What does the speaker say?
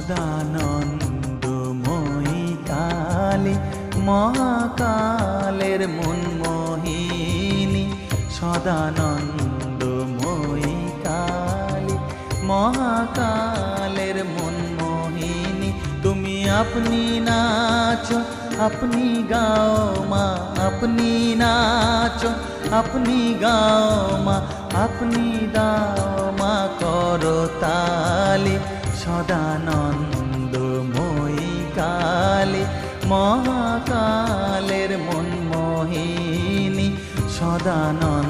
সদানন্দময়ী কালী মহাকালের মনমোহিনী, সদানন্দময়ী কালী মহাকালের মনমোহিনী। তুমি আপনি নাচো আপনি গাও মা, আপনি নাচো আপনি গাও মা, আপনি দাও মা করতালি। সদানন্দময়ী কালী মহাকালের মনমোহিনী, সদানন্দ